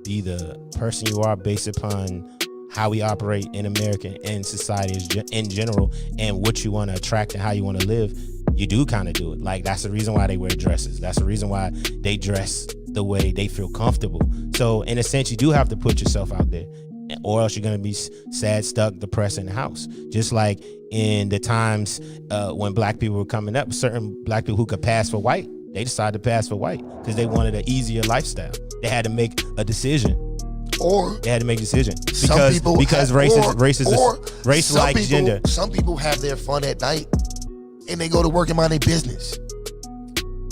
be the person you are based upon how we operate in America and society in general and what you want to attract and how you want to live, you do kind of do it. Like, that's the reason why they wear dresses. That's the reason why they dress the way they feel comfortable. So in a sense, you do have to put yourself out there, or else you're going to be sad, stuck, depressed in the house. Just like in the times when black people were coming up, certain black people who could pass for white, they decided to pass for white because they wanted an easier lifestyle. They had to make a decision. Or they had to make a decision because race like gender. Some people have their fun at night and they go to work and mind their business.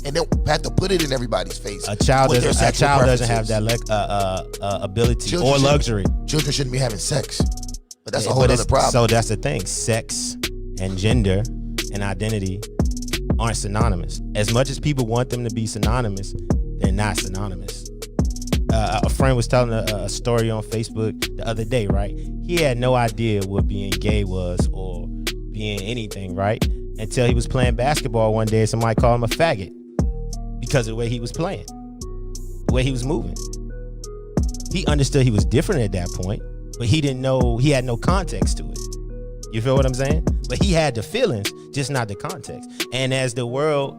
And they don't have to put it in everybody's face. A child doesn't have that ability or luxury. Children shouldn't be having sex, but that's a whole other problem. So that's the thing. Sex and gender and identity aren't synonymous. As much as people want them to be synonymous, they're not synonymous. A friend was telling a story on Facebook the other day, right? He had no idea what being gay was or being anything, right? Until he was playing basketball one day and somebody called him a faggot. Because of the way he was playing, the way he was moving. He understood he was different at that point, but he didn't know, he had no context to it. You feel what I'm saying? But he had the feelings, just not the context. And as the world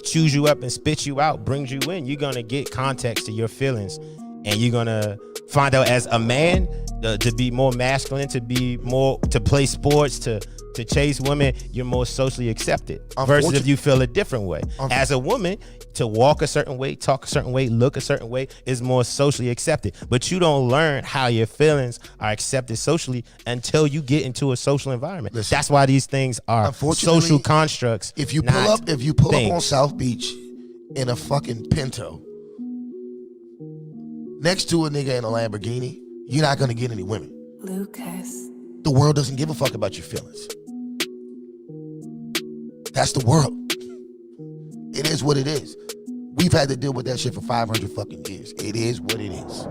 chews you up and spits you out, brings you in, you're gonna get context to your feelings, and you're gonna find out as a man to be more masculine, to play sports, to chase women, you're more socially accepted versus if you feel a different way. As a woman, to walk a certain way, talk a certain way, look a certain way is more socially accepted. But you don't learn how your feelings are accepted socially until you get into a social environment. Listen, that's why these things are social constructs. If you pull up on South Beach in a fucking Pinto next to a nigga in a Lamborghini, you're not gonna get any women. Lucas. The world doesn't give a fuck about your feelings. That's the world. It is what it is. We've had to deal with that shit for 500 fucking years. It is what it is.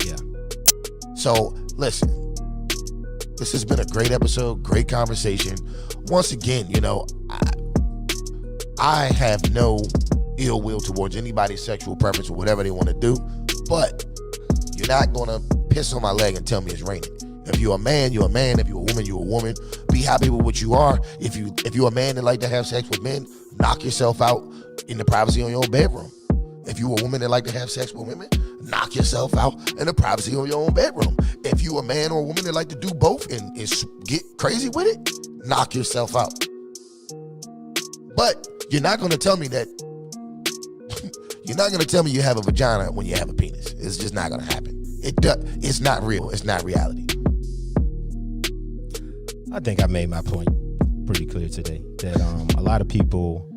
Yeah. So listen, this has been a great episode, great conversation. Once again, I have no ill will towards anybody's sexual preference or whatever they want to do, but you're not gonna piss on my leg and tell me it's raining. If you're a man, you're a man. If you're a woman, you're a woman. Be happy with what you are. If you're a man that like to have sex with men, knock yourself out in the privacy of your own bedroom. If you're a woman that like to have sex with women, knock yourself out in the privacy of your own bedroom. If you're a man or a woman that like to do both and get crazy with it, knock yourself out. But you're not gonna tell me that. You're not gonna tell me you have a vagina when you have a penis. It's just not gonna happen. It's not real. It's not reality. I think I made my point pretty clear today that a lot of people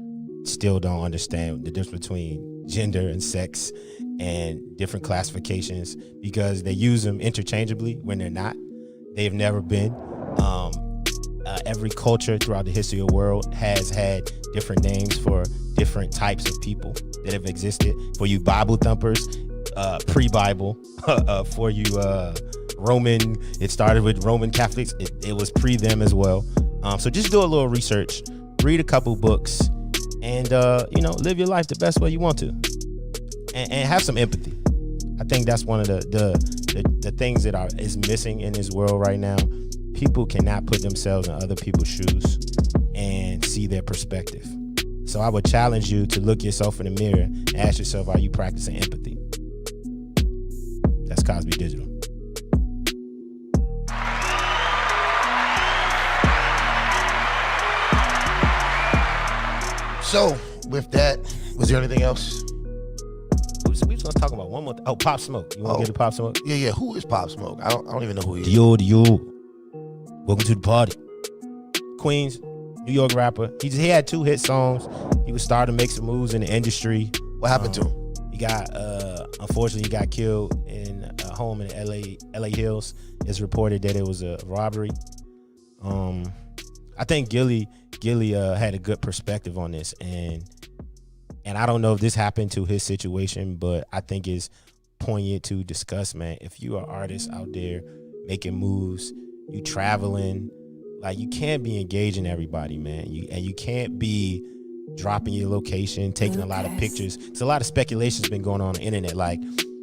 still don't understand the difference between gender and sex and different classifications because they use them interchangeably when they're not. They've never been. Every culture throughout the history of the world has had different names for different types of people that have existed. For you Bible thumpers, pre-Bible. For you Roman, it started with Roman Catholics. It was pre them as well. So just do a little research, read a couple books, and live your life the best way you want to, and have some empathy. I think that's one of the things that is missing in this world right now. People cannot put themselves in other people's shoes and see their perspective. So I would challenge you to look yourself in the mirror and ask yourself, are you practicing empathy? That's Cosby Digital. So with that, was there anything else? We was going to talk about one more thing. Oh, Pop Smoke. You want to get to Pop Smoke? Yeah. Who is Pop Smoke? I don't even know who he is. Dio. Welcome to the party. Queens, New York rapper. He had 2 hit songs. He was starting to make some moves in the industry. What happened to him? He got, unfortunately, he got killed in a home in LA Hills. It's reported that it was a robbery. I think Gilly had a good perspective on this, and I don't know if this happened to his situation, but I think it's poignant to discuss, man. If you are artists out there making moves, you traveling, like, you can't be engaging everybody, man. You can't be dropping your location, taking a lot of pictures. There's a lot of speculation's been going on the internet. Like,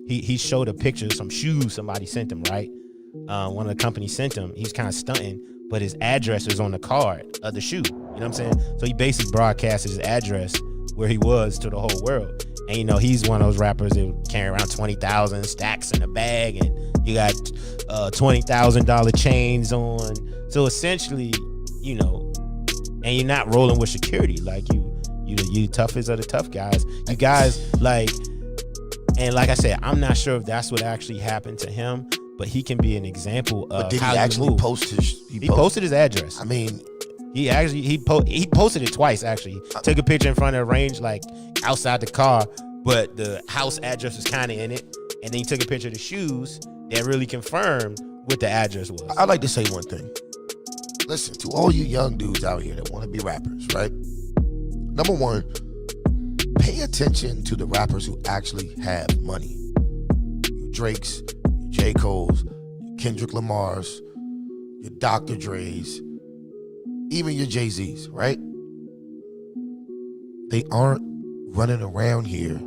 he showed a picture of some shoes somebody sent him, right? One of the companies sent him. He's kind of stunting, but his address was on the card of the shoe. You know what I'm saying? So he basically broadcasted his address where he was to the whole world. And he's one of those rappers that would carry around 20,000 stacks in a bag, and you got $20,000 chains on. So essentially, and you're not rolling with security. Like, you toughest of the tough guys. You guys, like, and like I said, I'm not sure if that's what actually happened to him, but he can be an example of did how he actually move. post his? He posted his address. I mean, he posted it twice, actually. Took a picture in front of the range, like outside the car, but the house address was kind of in it. And then he took a picture of the shoes that really confirmed what the address was. I'd like to say one thing. Listen, to all you young dudes out here that want to be rappers, right? Number one, pay attention to the rappers who actually have money. Your Drakes, your J. Cole's, your Kendrick Lamar's, your Dr. Dre's, even your Jay-Z's, right? They aren't running around here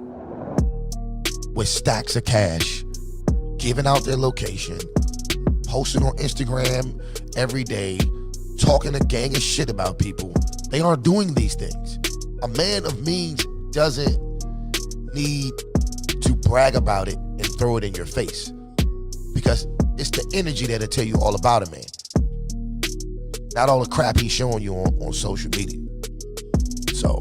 with stacks of cash, giving out their location, posting on Instagram every day, talking a gang of shit about people. They aren't doing these things. A man of means doesn't need to brag about it and throw it in your face, because it's the energy that'll tell you all about a man, not all the crap he's showing you on social media. So,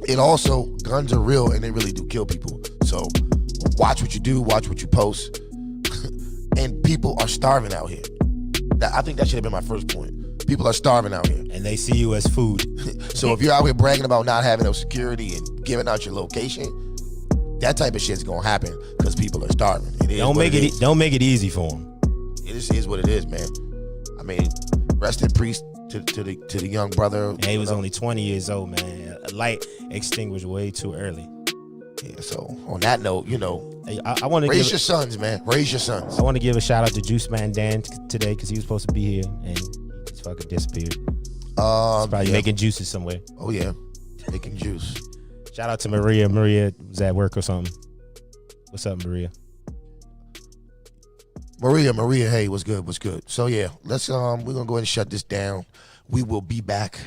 it also, guns are real and they really do kill people. So watch what you do, watch what you post. And people are starving out here. I think that should have been my first point. People are starving out here. And they see you as food. So if you're out here bragging about not having no security and giving out your location, that type of shit's gonna happen because people are starving. Don't make it easy for them. It just is what it is, man. I mean, rest in peace to the young brother. Yeah, he was only 20 years old, man. A light extinguished way too early. Yeah, so on that note, Hey, I want to raise your sons, man. Raise your sons. I want to give a shout out to Juice Man Dan today because he was supposed to be here and he just fucking disappeared. He's probably making juices somewhere. Oh yeah, making juice. Shout out to Maria. Maria was at work or something. What's up, Maria? Maria, hey, what's good? What's good? So yeah, let's we're gonna go ahead and shut this down. We will be back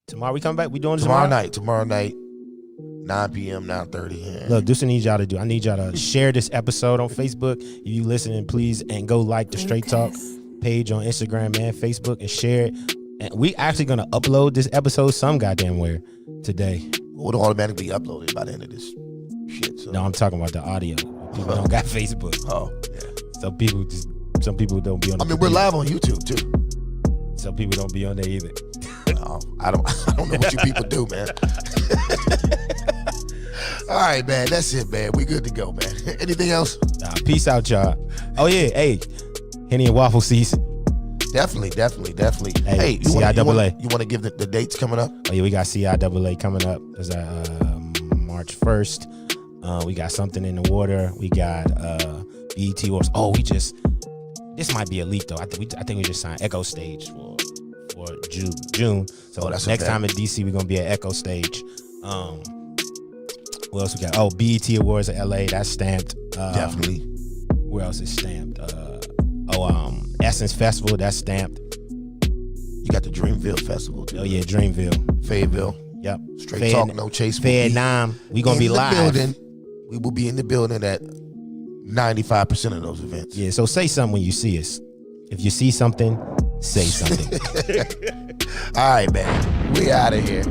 Tomorrow we come back. We doing this tomorrow night, 9 p.m., 9:30. Yeah. Look, this I need y'all to do. I need y'all to share this episode on Facebook. If you listening, please, and go like the Straight Talk page on Instagram and Facebook and share it. And we actually gonna upload this episode some goddamn where today. It'll automatically be uploaded by the end of this shit. So. No, I'm talking about the audio. People don't got Facebook. Oh, yeah. Some people don't be on. I mean, we're live on YouTube too. Some people don't be on there either. I don't know what you people do, man. All right, man. That's it, man. We good to go, man. Anything else? Peace out, y'all. Oh yeah, hey, Henny and Waffle season. Definitely. Hey, you CIAA. You want to give the dates coming up? Oh yeah, we got CIAA coming up. It's March 1st. We got Something in the Water. We got BET Awards. Oh, this might be a leak though. I think we just signed Echo Stage for June. So that's next okay. time in DC we're gonna be at Echo Stage. What else we got? Oh, BET Awards in LA. That's stamped. Definitely. Where else is stamped? Essence Festival. That's stamped. You got the Dreamville Festival too. Oh yeah, Dreamville. Fayetteville. Yep. Straight Talk, no chase. Vietnam. We gonna be live. Building. We will be in the building at 95% of those events. Yeah. So say something when you see us. If you see something, say something. All right, man. We out of here.